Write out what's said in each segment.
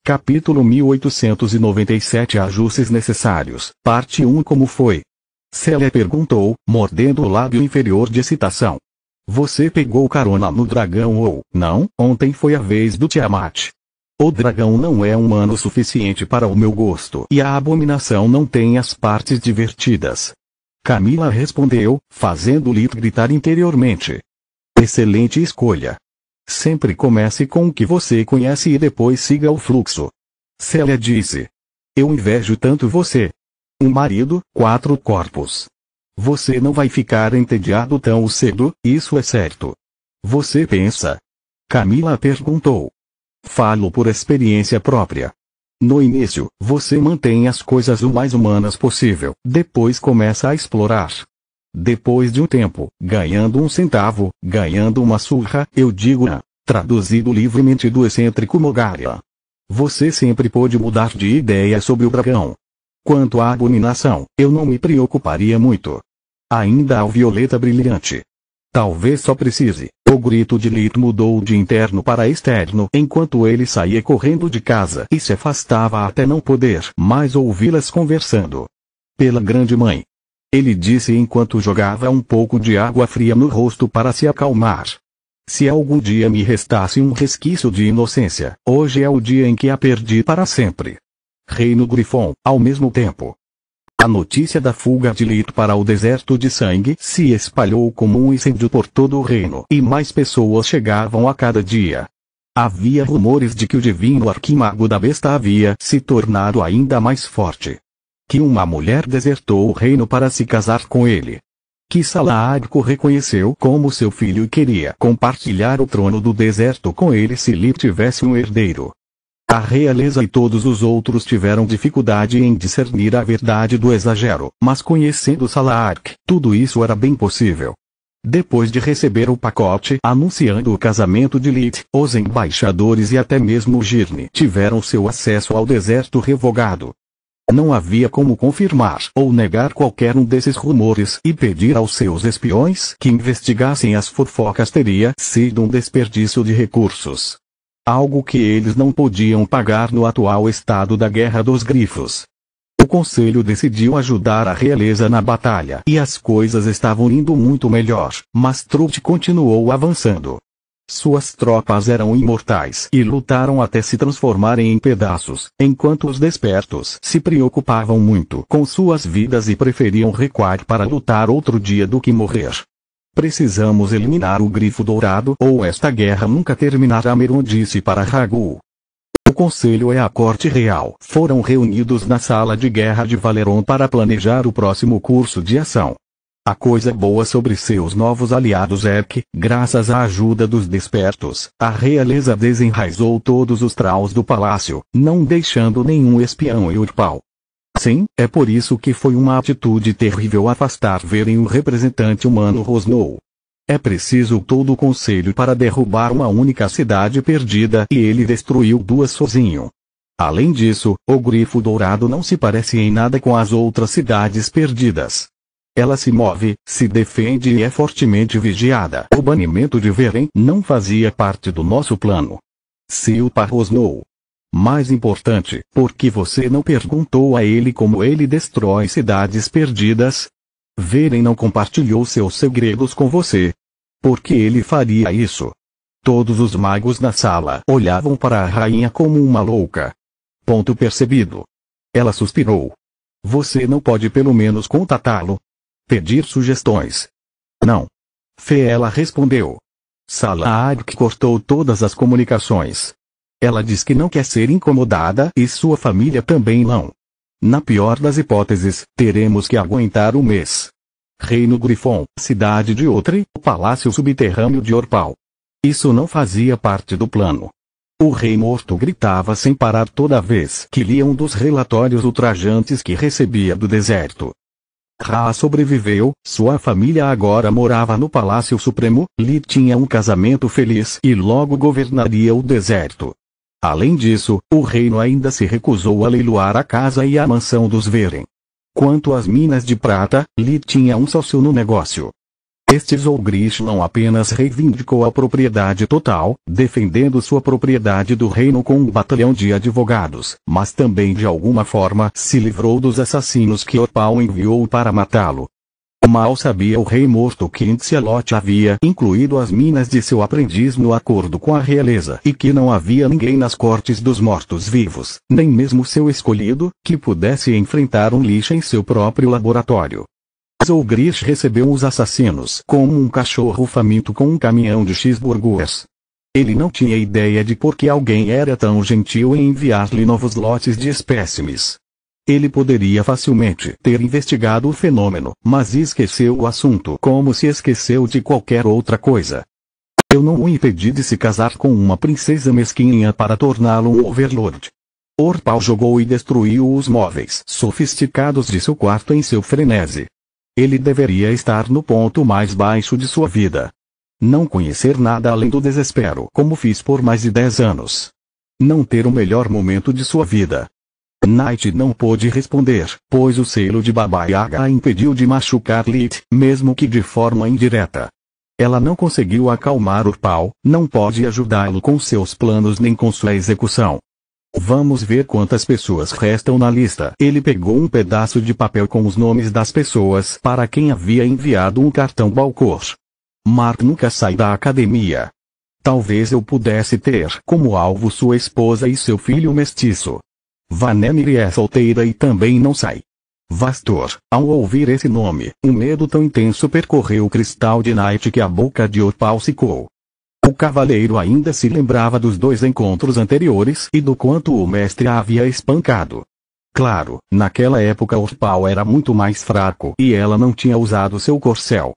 Capítulo 1897 Ajustes necessários, parte 1 Como foi? Célia perguntou, mordendo o lábio inferior de excitação. Você pegou carona no dragão ou, não? Ontem foi a vez do Tiamat. O dragão não é humano o suficiente para o meu gosto e a abominação não tem as partes divertidas. Camila respondeu, fazendo Lit gritar interiormente. Excelente escolha. Sempre comece com o que você conhece e depois siga o fluxo. Célia disse. Eu invejo tanto você. Um marido, 4 corpos. Você não vai ficar entediado tão cedo, isso é certo. Você pensa? Camila perguntou. Falo por experiência própria. No início, você mantém as coisas o mais humanas possível, depois começa a explorar. Depois de um tempo, ganhando um centavo, ganhando uma surra, eu digo traduzido livremente do excêntrico Mogaria. Você sempre pôde mudar de ideia sobre o dragão. Quanto à abominação, eu não me preocuparia muito. Ainda há o violeta brilhante. Talvez só precise. O grito de Lit mudou de interno para externo enquanto ele saía correndo de casa e se afastava até não poder mais ouvi-las conversando. Pela grande mãe. Ele disse enquanto jogava um pouco de água fria no rosto para se acalmar. Se algum dia me restasse um resquício de inocência, hoje é o dia em que a perdi para sempre. Reino Grifon, ao mesmo tempo. A notícia da fuga de Lit para o deserto de sangue se espalhou como um incêndio por todo o reino e mais pessoas chegavam a cada dia. Havia rumores de que o divino arquimago da besta havia se tornado ainda mais forte. Que uma mulher desertou o reino para se casar com ele. Que Salaadco reconheceu como seu filho e queria compartilhar o trono do deserto com ele se Lit tivesse um herdeiro. A realeza e todos os outros tiveram dificuldade em discernir a verdade do exagero, mas conhecendo Salaark, tudo isso era bem possível. Depois de receber o pacote anunciando o casamento de Lit, os embaixadores e até mesmo Girne tiveram seu acesso ao deserto revogado. Não havia como confirmar ou negar qualquer um desses rumores e pedir aos seus espiões que investigassem as fofocas teria sido um desperdício de recursos. Algo que eles não podiam pagar no atual estado da Guerra dos Grifos. O conselho decidiu ajudar a realeza na batalha e as coisas estavam indo muito melhor, mas Trut continuou avançando. Suas tropas eram imortais e lutaram até se transformarem em pedaços, enquanto os despertos se preocupavam muito com suas vidas e preferiam recuar para lutar outro dia do que morrer. Precisamos eliminar o grifo dourado ou esta guerra nunca terminará, Meron disse para Ragu. O conselho e a corte real foram reunidos na sala de guerra de Valeron para planejar o próximo curso de ação. A coisa boa sobre seus novos aliados é que, graças à ajuda dos despertos, a realeza desenraizou todos os traus do palácio, não deixando nenhum espião em Urpal. Sim, é por isso que foi uma atitude terrível afastar verem um representante humano rosnou. É preciso todo o conselho para derrubar uma única cidade perdida e ele destruiu 2 sozinho. Além disso, o Grifo Dourado não se parece em nada com as outras cidades perdidas. Ela se move, se defende e é fortemente vigiada. O banimento de Veren não fazia parte do nosso plano. Silpa rosnou. Mais importante, por que você não perguntou a ele como ele destrói cidades perdidas? Veren não compartilhou seus segredos com você. Por que ele faria isso? Todos os magos na sala olhavam para a rainha como uma louca. Ponto percebido. Ela suspirou. Você não pode pelo menos contatá-lo? Pedir sugestões? Não. Ela respondeu. Salaark cortou todas as comunicações. Ela diz que não quer ser incomodada e sua família também não. Na pior das hipóteses, teremos que aguentar um mês. Reino Grifon, cidade de Outre, palácio subterrâneo de Orpal. Isso não fazia parte do plano. O rei morto gritava sem parar toda vez que lia um dos relatórios ultrajantes que recebia do deserto. Ra sobreviveu, sua família agora morava no Palácio Supremo, Lit tinha um casamento feliz e logo governaria o deserto. Além disso, o reino ainda se recusou a leiloar a casa e a mansão dos Veren. Quanto às minas de prata, Lit tinha um sócio no negócio. Este Zolgrich não apenas reivindicou a propriedade total, defendendo sua propriedade do reino com um batalhão de advogados, mas também de alguma forma se livrou dos assassinos que Orpal enviou para matá-lo. Mal sabia o rei morto que Intzialot havia incluído as minas de seu aprendiz no acordo com a realeza e que não havia ninguém nas cortes dos mortos-vivos, nem mesmo seu escolhido, que pudesse enfrentar um lixo em seu próprio laboratório. Zolgrich recebeu os assassinos como um cachorro faminto com um caminhão de cheeseburgers. Ele não tinha ideia de por que alguém era tão gentil em enviar-lhe novos lotes de espécimes. Ele poderia facilmente ter investigado o fenômeno, mas esqueceu o assunto como se esqueceu de qualquer outra coisa. Eu não o impedi de se casar com uma princesa mesquinha para torná-lo um overlord. Orpal jogou e destruiu os móveis sofisticados de seu quarto em seu frenesi. Ele deveria estar no ponto mais baixo de sua vida. Não conhecer nada além do desespero como fiz por mais de 10 anos. Não ter o melhor momento de sua vida. Night não pôde responder, pois o selo de Baba Yaga a impediu de machucar Lit, mesmo que de forma indireta. Ela não conseguiu acalmar Orpal, não pode ajudá-lo com seus planos nem com sua execução. Vamos ver quantas pessoas restam na lista. Ele pegou um pedaço de papel com os nomes das pessoas para quem havia enviado um cartão Balcor. Mark nunca sai da academia. Talvez eu pudesse ter como alvo sua esposa e seu filho mestiço. Vanemir é solteira e também não sai. Vastor, ao ouvir esse nome, um medo tão intenso percorreu o cristal de Night que a boca de Orpal secou. O cavaleiro ainda se lembrava dos 2 encontros anteriores e do quanto o mestre a havia espancado. Claro, naquela época Orpal era muito mais fraco e ela não tinha usado seu corcel.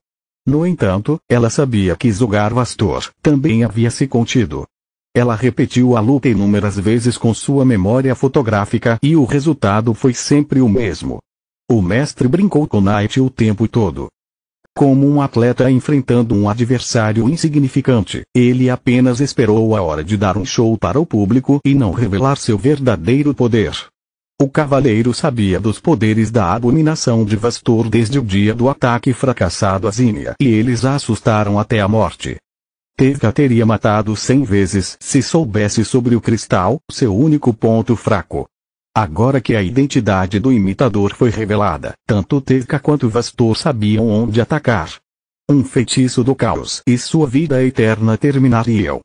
No entanto, ela sabia que Zogar Vastor também havia se contido. Ela repetiu a luta inúmeras vezes com sua memória fotográfica e o resultado foi sempre o mesmo. O mestre brincou com Night o tempo todo. Como um atleta enfrentando um adversário insignificante, ele apenas esperou a hora de dar um show para o público e não revelar seu verdadeiro poder. O cavaleiro sabia dos poderes da abominação de Vastor desde o dia do ataque fracassado a Zinnia e eles a assustaram até a morte. Tevka teria matado 100 vezes se soubesse sobre o cristal, seu único ponto fraco. Agora que a identidade do imitador foi revelada, tanto Tevka quanto Vastor sabiam onde atacar. Um feitiço do caos e sua vida eterna terminariam.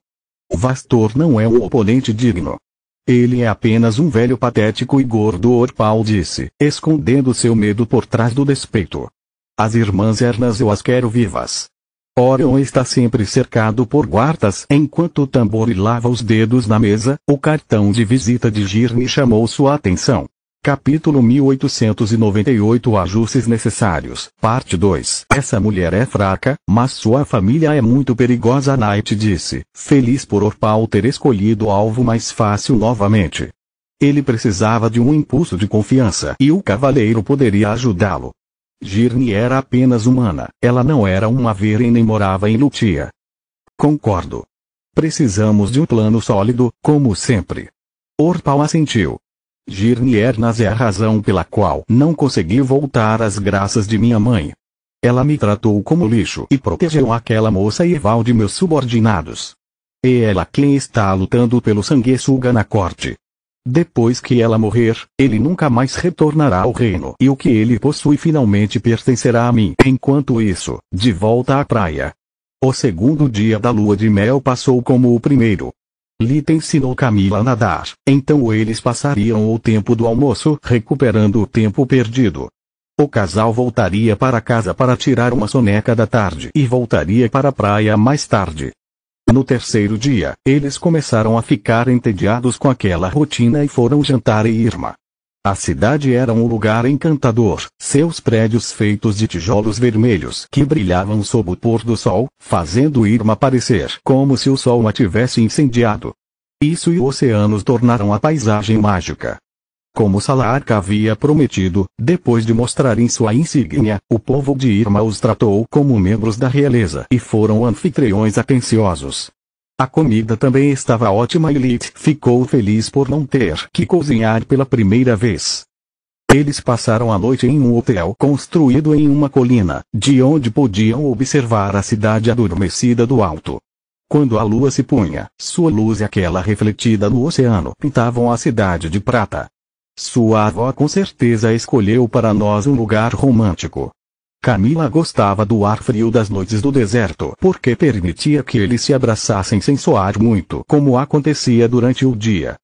Vastor não é um oponente digno. Ele é apenas um velho patético e gordo, Orpal disse, escondendo seu medo por trás do despeito. As irmãs Ernas eu as quero vivas. Orion está sempre cercado por guardas enquanto Tambori lava os dedos na mesa. O cartão de visita de Girne chamou sua atenção. Capítulo 1898 Ajustes necessários, parte 2. Essa mulher é fraca, mas sua família é muito perigosa, Night disse, feliz por Orpal ter escolhido o alvo mais fácil novamente. Ele precisava de um impulso de confiança e o cavaleiro poderia ajudá-lo. Girne era apenas humana, ela não era uma Veren nem morava em Lutia. Concordo. Precisamos de um plano sólido, como sempre. Orpal assentiu. Girne Ernas é a razão pela qual não consegui voltar às graças de minha mãe. Ela me tratou como lixo e protegeu aquela moça Eval de meus subordinados. É ela quem está lutando pelo sanguessuga na corte. Depois que ela morrer, ele nunca mais retornará ao reino e o que ele possui finalmente pertencerá a mim. Enquanto isso, de volta à praia. O segundo dia da lua de mel passou como o primeiro. Lita ensinou Camila a nadar, então eles passariam o tempo do almoço recuperando o tempo perdido. O casal voltaria para casa para tirar uma soneca da tarde e voltaria para a praia mais tarde. No terceiro dia, eles começaram a ficar entediados com aquela rotina e foram jantar em Irma. A cidade era um lugar encantador, seus prédios feitos de tijolos vermelhos que brilhavam sob o pôr do sol, fazendo Irma parecer como se o sol a tivesse incendiado. Isso e oceanos tornaram a paisagem mágica. Como Salarca havia prometido, depois de mostrarem sua insígnia, o povo de Irma os tratou como membros da realeza e foram anfitriões atenciosos. A comida também estava ótima e Lit ficou feliz por não ter que cozinhar pela primeira vez. Eles passaram a noite em um hotel construído em uma colina, de onde podiam observar a cidade adormecida do alto. Quando a lua se punha, sua luz e aquela refletida no oceano pintavam a cidade de prata. Sua avó com certeza escolheu para nós um lugar romântico. Camila gostava do ar frio das noites do deserto porque permitia que eles se abraçassem sem soar muito como acontecia durante o dia.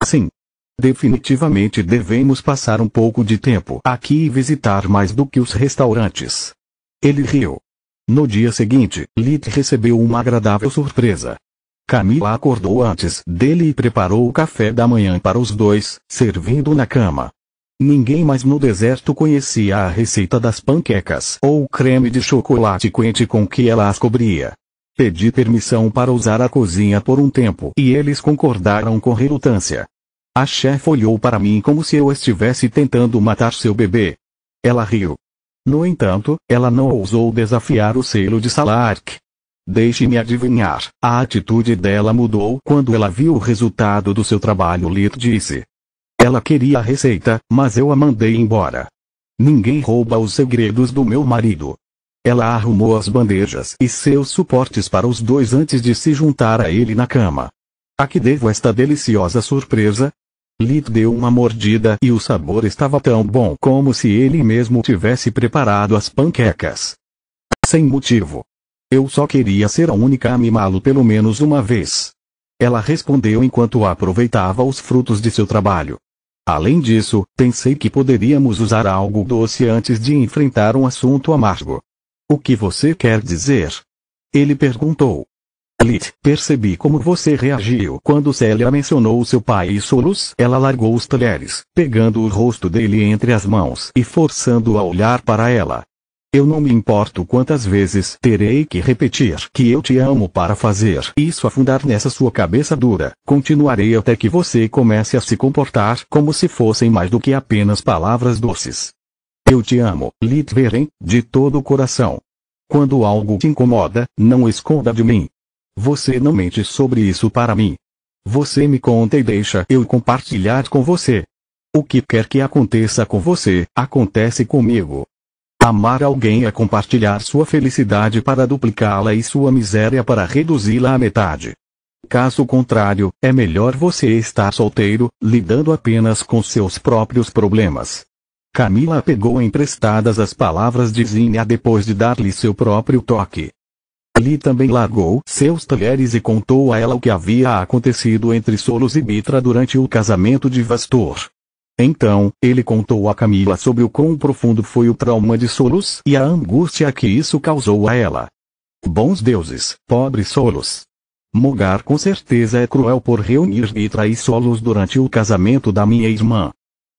Sim. Definitivamente devemos passar um pouco de tempo aqui e visitar mais do que os restaurantes. Ele riu. No dia seguinte, Lit recebeu uma agradável surpresa. Camila acordou antes dele e preparou o café da manhã para os dois, servindo na cama. Ninguém mais no deserto conhecia a receita das panquecas ou o creme de chocolate quente com que ela as cobria. Pedi permissão para usar a cozinha por um tempo e eles concordaram com relutância. A chefe olhou para mim como se eu estivesse tentando matar seu bebê. Ela riu. No entanto, ela não ousou desafiar o selo de Salark. Deixe-me adivinhar, a atitude dela mudou quando ela viu o resultado do seu trabalho. Lit disse. Ela queria a receita, mas eu a mandei embora. Ninguém rouba os segredos do meu marido. Ela arrumou as bandejas e seus suportes para os dois antes de se juntar a ele na cama. A que devo esta deliciosa surpresa? Lit deu uma mordida e o sabor estava tão bom como se ele mesmo tivesse preparado as panquecas. Sem motivo. Eu só queria ser a única a mimá-lo pelo menos uma vez. Ela respondeu enquanto aproveitava os frutos de seu trabalho. Além disso, pensei que poderíamos usar algo doce antes de enfrentar um assunto amargo. O que você quer dizer? Ele perguntou. Lit, percebi como você reagiu quando Célia mencionou seu pai e Solos. Ela largou os talheres, pegando o rosto dele entre as mãos e forçando-o a olhar para ela. Eu não me importo quantas vezes terei que repetir que eu te amo para fazer isso afundar nessa sua cabeça dura. Continuarei até que você comece a se comportar como se fossem mais do que apenas palavras doces. Eu te amo, Lit Veren, de todo o coração. Quando algo te incomoda, não esconda de mim. Você não mente sobre isso para mim. Você me conta e deixa eu compartilhar com você. O que quer que aconteça com você, acontece comigo. Amar alguém é compartilhar sua felicidade para duplicá-la e sua miséria para reduzi-la à metade. Caso contrário, é melhor você estar solteiro, lidando apenas com seus próprios problemas. Camila pegou emprestadas as palavras de Zinnia depois de dar-lhe seu próprio toque. Lit também largou seus talheres e contou a ela o que havia acontecido entre Solos e Mitra durante o casamento de Vastor. Então, ele contou a Camila sobre o quão profundo foi o trauma de Solos e a angústia que isso causou a ela. Bons deuses, pobre Solos. Mogar com certeza é cruel por reunir Mitra e Solos durante o casamento da minha irmã.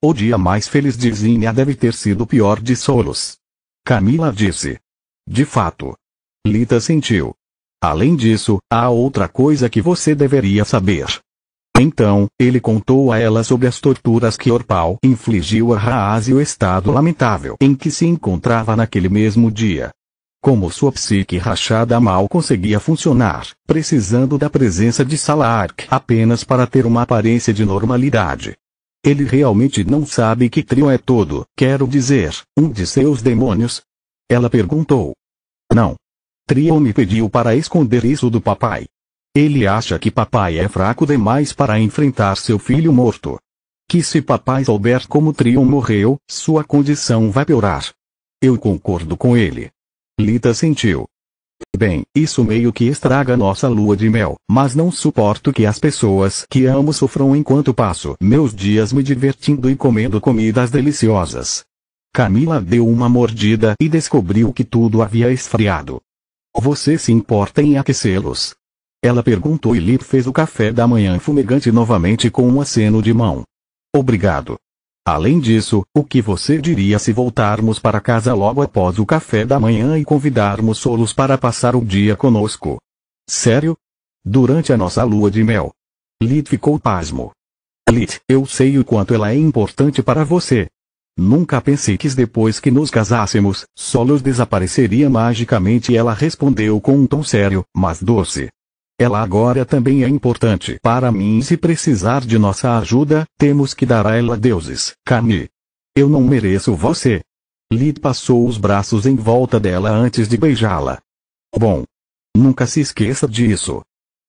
O dia mais feliz de Zinnia deve ter sido o pior de Solos. Camila disse. De fato. Lita sentiu. Além disso, há outra coisa que você deveria saber. Então, ele contou a ela sobre as torturas que Orpal infligiu a Raaz e o estado lamentável em que se encontrava naquele mesmo dia. Como sua psique rachada mal conseguia funcionar, precisando da presença de Salark apenas para ter uma aparência de normalidade. Ele realmente não sabe que Trio é todo, quero dizer, um de seus demônios? Ela perguntou. Não. Trio me pediu para esconder isso do papai. Ele acha que papai é fraco demais para enfrentar seu filho morto. Que se papai souber como Trio morreu, sua condição vai piorar. Eu concordo com ele. Lita sentiu. Bem, isso meio que estraga nossa lua de mel, mas não suporto que as pessoas que amo sofram enquanto passo meus dias me divertindo e comendo comidas deliciosas. Camila deu uma mordida e descobriu que tudo havia esfriado. Você se importa em aquecê-los? Ela perguntou e Lip fez o café da manhã fumegante novamente com um aceno de mão. Obrigado. Além disso, o que você diria se voltarmos para casa logo após o café da manhã e convidarmos Solos para passar o dia conosco? Sério? Durante a nossa lua de mel? Lit ficou pasmo. Lit, eu sei o quanto ela é importante para você. Nunca pensei que depois que nos casássemos, Solos desapareceria magicamente e ela respondeu com um tom sério, mas doce. Ela agora também é importante para mim e se precisar de nossa ajuda, temos que dar a ela deuses, Kami. Eu não mereço você. Lid passou os braços em volta dela antes de beijá-la. Bom. Nunca se esqueça disso.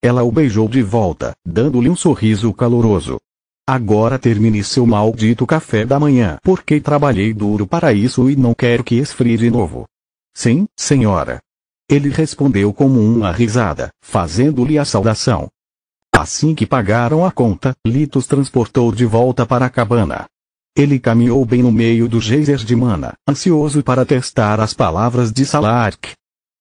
Ela o beijou de volta, dando-lhe um sorriso caloroso. Agora termine seu maldito café da manhã, porque trabalhei duro para isso e não quero que esfrie de novo. Sim, senhora. Ele respondeu com uma risada, fazendo-lhe a saudação. Assim que pagaram a conta, Lid os transportou de volta para a cabana. Ele caminhou bem no meio do geyser de mana, ansioso para testar as palavras de Salark.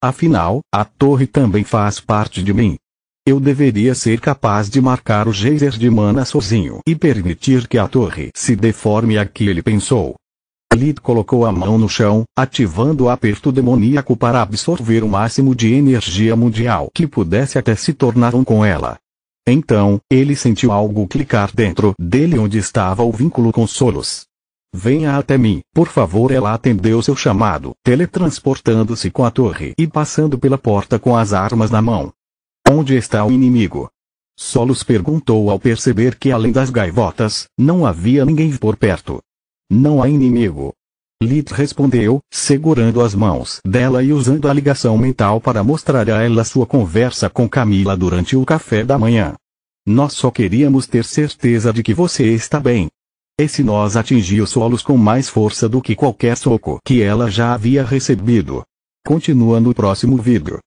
Afinal, a torre também faz parte de mim. Eu deveria ser capaz de marcar o geyser de mana sozinho e permitir que a torre se deforme aqui, ele pensou. Lid colocou a mão no chão, ativando o aperto demoníaco para absorver o máximo de energia mundial que pudesse até se tornar um com ela. Então, ele sentiu algo clicar dentro dele onde estava o vínculo com Solos. Venha até mim, por favor. Ela atendeu seu chamado, teletransportando-se com a torre e passando pela porta com as armas na mão. Onde está o inimigo? Solos perguntou ao perceber que além das gaivotas, não havia ninguém por perto. Não há inimigo. Lid respondeu, segurando as mãos dela e usando a ligação mental para mostrar a ela sua conversa com Camila durante o café da manhã. Nós só queríamos ter certeza de que você está bem. Esse nós atingiu Solos com mais força do que qualquer soco que ela já havia recebido. Continua no próximo vídeo.